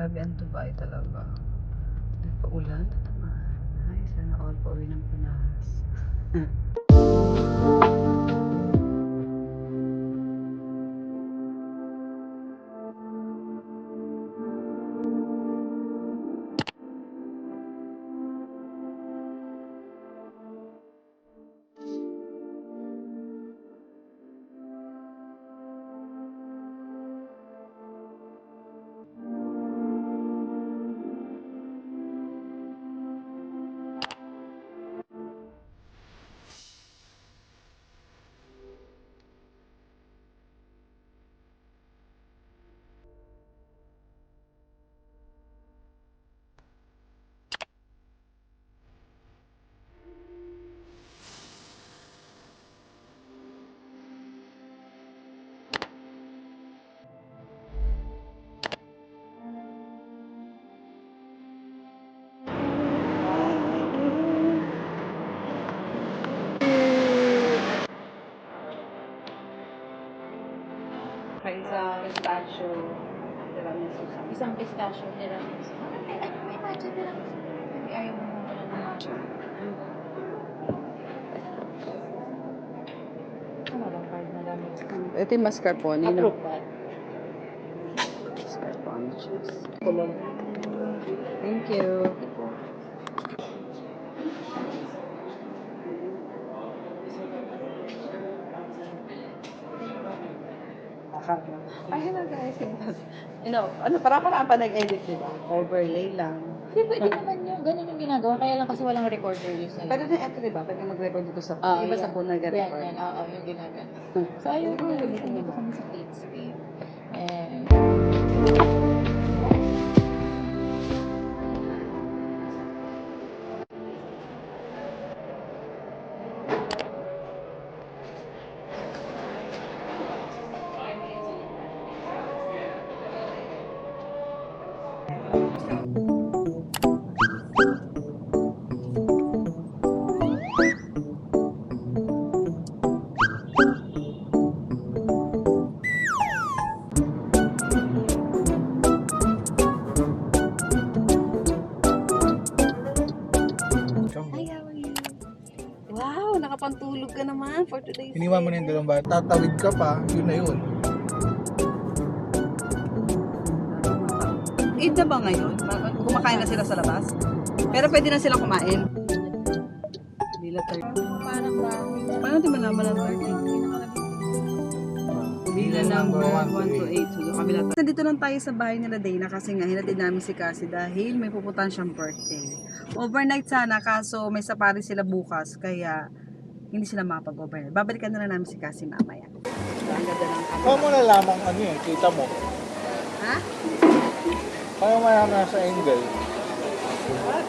Grabe ang Dubai talaga. Nagpa-ulan na naman. Ay, sana all pauwi ng Pinas. Sa pistachio, tiramisu sa Isang pistachio tiramisu. Ay, may matcha tiramisu. Ayaw mo mo pala ng matcha. Ano bang card na gamit? Ito yung mascarpone, no? Approve ba? Mascarpone cheese. Kulong. Thank you. Ay, hello guys. Ano, parang pa nag-edit, di ba? Overlay lang. Hindi, pwede naman yung ganun yung ginagawa. Kaya lang kasi walang recorder yung sa Pero din ito, di ba? Pwede mag-record dito sa iba sa phone Yan, nag-record. yan. Oo, yung ginagawa. So, ayun ko. Dito kami sa Kate Spade. And, Hi, how are you? Wow, nakapantulog ka naman for today's Iniwan mo na yung dalawang bata. Tatawid ka pa, yun na yun. Eid na ba ngayon? Kumakain na sila sa labas? Pero pwede na silang kumain. Bila 30. parang ba? Paano di malaman ang 30? Bila number 1 to 8. So, kabila tayo. Nandito lang tayo sa bahay nila Dana kasi nga hinatid namin si Cassie dahil may pupuntahan siyang birthday. Overnight sana kaso may safari sila bukas kaya hindi sila makapag-overnight. Babalikan na lang namin si Cassie mamaya. Ang ganda ng camera. Kaya mo na lamang ano yun, kita mo. Ha? Kaya mo na sa angle.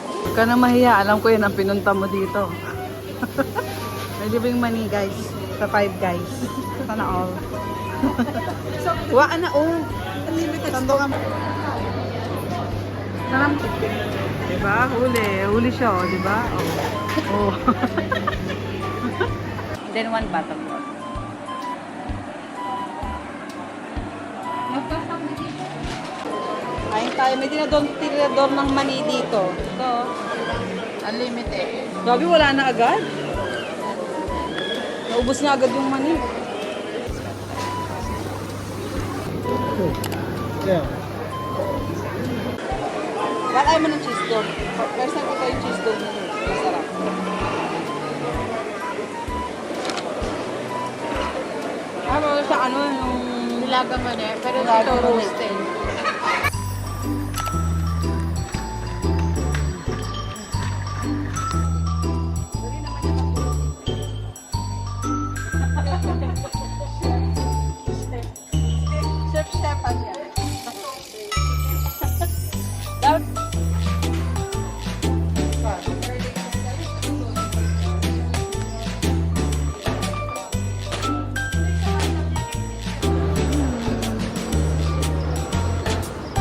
Huwag ka na mahiya. Alam ko yun ang pinunta mo dito. May libreng money guys. Sa 5 guys. Sana all. Waan na oh. Unlimited stock. Sarap. Diba? Huli. Huli siya oh. Diba? Oh. Then one bottom roll. Ayun tayo. May tinador ng mani dito. Ito. Unlimited. Gabi, wala na agad. Naubos na agad yung mani. Yeah. Bakit ayaw mo ng cheese dog? First time ko pa yung cheese dog nila. Masarap. Ano sa ano yung... Nilaga mo na, pero Nilaga ito mo na. roasted. Chef-chefan yan.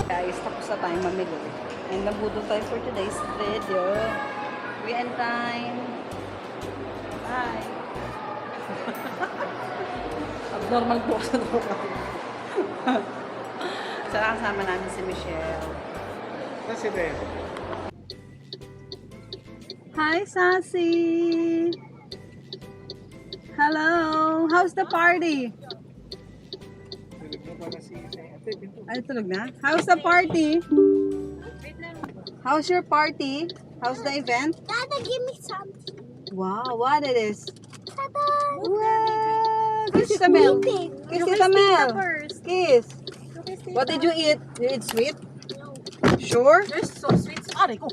Guys, tapos na tayo mamili. And nabudol tayo for today's video. We end time. Bye. Abnormal po sa trabaho. Sana kasama namin si Michelle. Kasi rin. Hi, Sassy! Hello! How's the party? Tulog na para si Ate. Dito. Ay, tulog na? How's the party? How's your party? How's the event? Dada, give me something. Wow, what it is? Tada! Wow! Kiss Tita Mel. Kiss Tita Mel. Kiss. What did you eat? You eat sweet? No. Sure? There's so sweet. Aray ko.